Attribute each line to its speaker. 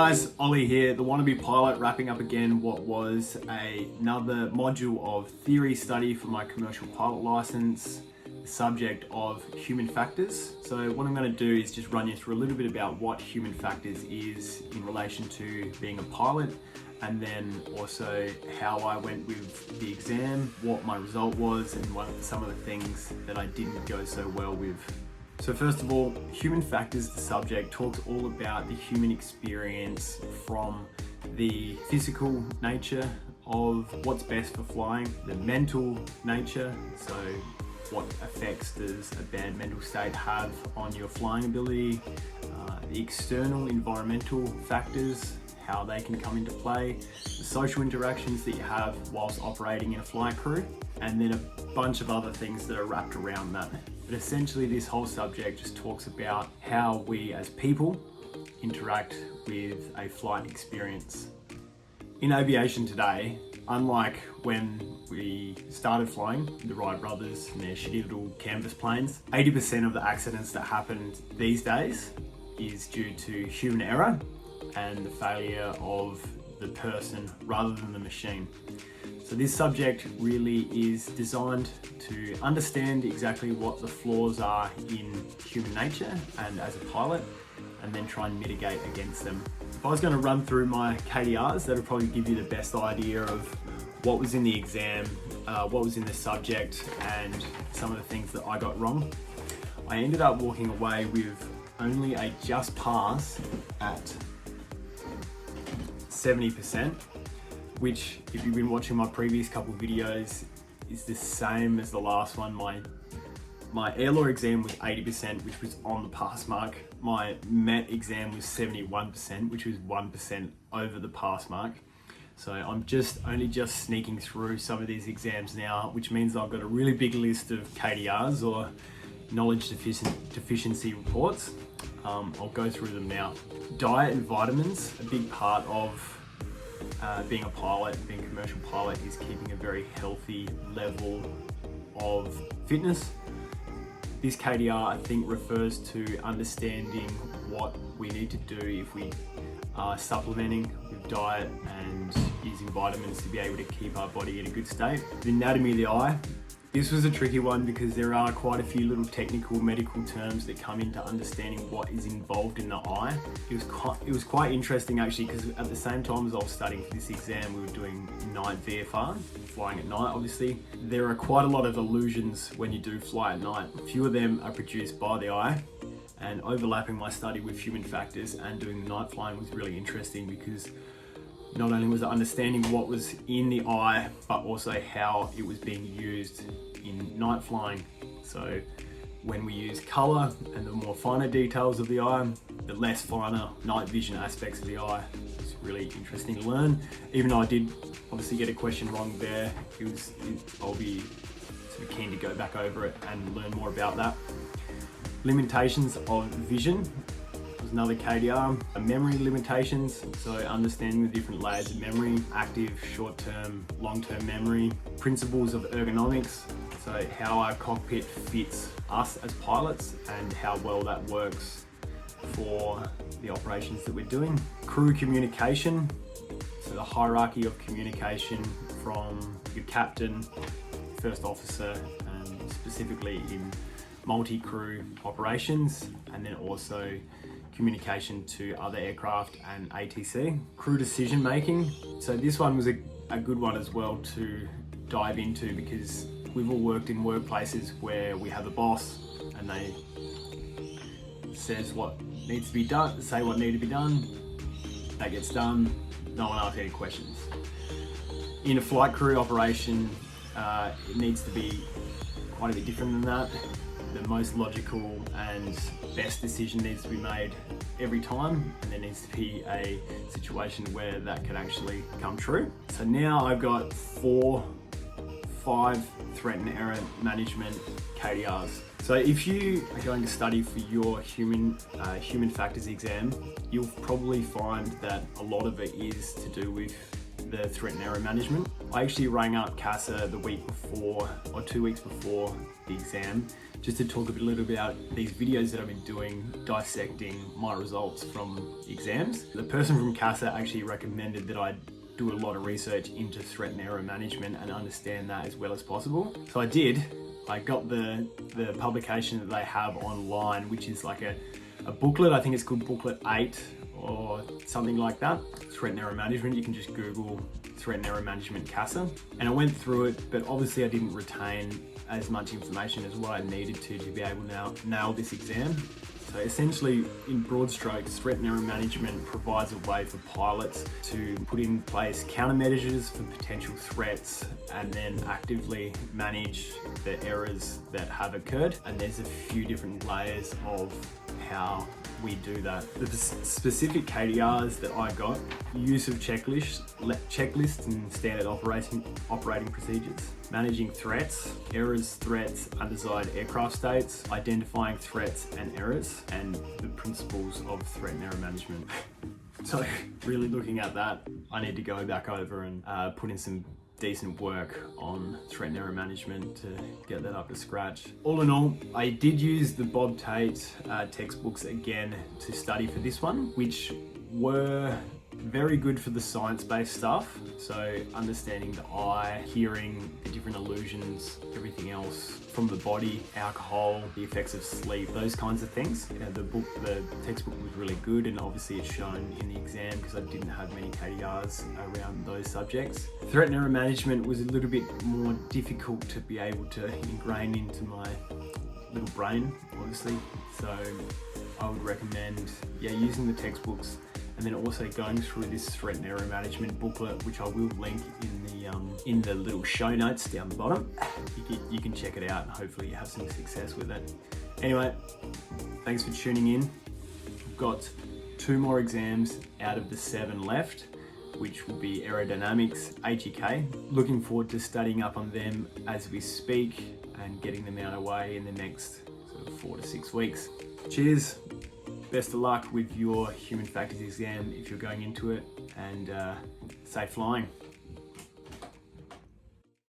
Speaker 1: guys, Ollie here, the wannabe pilot, wrapping up again what was another module of theory study for my commercial pilot license, the subject of human factors. So what I'm going to do is just run you through a little bit about what human factors is in relation to being a pilot, and then also how I went with the exam, what my result was, and some of the things that I didn't go so well with. So first of all, human factors, the subject, talks all about the human experience from the physical nature of what's best for flying, the mental nature, so what effects does a bad mental state have on your flying ability, the external environmental factors, how they can come into play, the social interactions that you have whilst operating in a flight crew, and then a bunch of other things that are wrapped around that. But essentially this whole subject just talks about how we as people interact with a flight experience. In aviation today, unlike when we started flying, the Wright brothers and their shitty little canvas planes, 80% of the accidents that happen these days is due to human error and the failure of the person rather than the machine. So this subject really is designed to understand exactly what the flaws are in human nature and as a pilot, and then try and mitigate against them. If I was going to run through my KDRs, that would probably give you the best idea of what was in the exam, what was in the subject, and some of the things that I got wrong. I ended up walking away with only a just pass at 70%, which, if you've been watching my previous couple of videos, is the same as the last one. My air law exam was 80%, which was on the pass mark. My MET exam was 71%, which was 1% over the pass mark. So I'm only just sneaking through some of these exams now, which means I've got a really big list of KDRs, or knowledge deficiency reports. I'll go through them now. Diet and vitamins, a big part of being a pilot, being a commercial pilot, is keeping a very healthy level of fitness. This KDR, I think, refers to understanding what we need to do if we are supplementing with diet and using vitamins to be able to keep our body in a good state. The anatomy of the eye. This was a tricky one because there are quite a few little technical medical terms that come into understanding what is involved in the eye. It was quite interesting actually, because at the same time as I was studying for this exam, we were doing night VFR, flying at night obviously. There are quite a lot of illusions when you do fly at night. A few of them are produced by the eye, and overlapping my study with human factors and doing the night flying was really interesting, because not only was it understanding what was in the eye, but also how it was being used in night flying. So when we use color and the more finer details of the eye, the less finer night vision aspects of the eye. It's really interesting to learn. Even though I did obviously get a question wrong there, I'll be sort of keen to go back over it and learn more about that. Limitations of vision was another KDR. Memory limitations, so understanding the different layers of memory, active, short-term, long-term memory. Principles of ergonomics, so how our cockpit fits us as pilots and how well that works for the operations that we're doing. Crew communication, so the hierarchy of communication from your captain, first officer, and specifically in multi-crew operations, and then also communication to other aircraft and ATC. Crew decision making. So this one was a good one as well to dive into, because we've all worked in workplaces where we have a boss and they says what needs to be done, say what needs to be done, that gets done, no one asks any questions. In a flight crew operation, it needs to be quite a bit different than that. The most logical and best decision needs to be made every time, and there needs to be a situation where that can actually come true. So now I've got 5 threat and error management KDRs. So if you are going to study for your human factors exam, you'll probably find that a lot of it is to do with the threat and error management. I actually rang up CASA the week before or 2 weeks before the exam just to talk a little bit about these videos that I've been doing dissecting my results from exams. The person from CASA actually recommended that I do a lot of research into threat and error management and understand that as well as possible. So I did. I got the publication that they have online, which is like a booklet. I think it's called Booklet 8 or something like that. Threat and error management. You can just Google threat and error management CASA. And I went through it, but obviously I didn't retain as much information as what I needed to be able to nail this exam. So essentially, in broad strokes, threat and error management provides a way for pilots to put in place countermeasures for potential threats and then actively manage the errors that have occurred. And there's a few different layers of how we do that. The specific KDRs that I got: use of checklists and standard operating procedures, managing threats, errors, threats, undesired aircraft states, identifying threats and errors, and the principles of threat and error management. So really looking at that, I need to go back over and put in some decent work on threat and error management to get that up to scratch. All in all, I did use the Bob Tate textbooks again to study for this one, which were very good for the science-based stuff. So understanding the eye, hearing, the different illusions, everything else from the body, alcohol, the effects of sleep, those kinds of things. The textbook was really good, and obviously it's shown in the exam because I didn't have many KDRs around those subjects. Threat and error management was a little bit more difficult to be able to ingrain into my little brain, obviously. So I would recommend, using the textbooks, and then also going through this threat and error management booklet, which I will link in the little show notes down the bottom. You can check it out and hopefully you have some success with it. Anyway, thanks for tuning in. We've got 2 more exams out of the 7 left, which will be aerodynamics, HEK. Looking forward to studying up on them as we speak and getting them out of the way in the next sort of 4 to 6 weeks. Cheers. Best of luck with your Human Factors exam if you're going into it, and safe flying.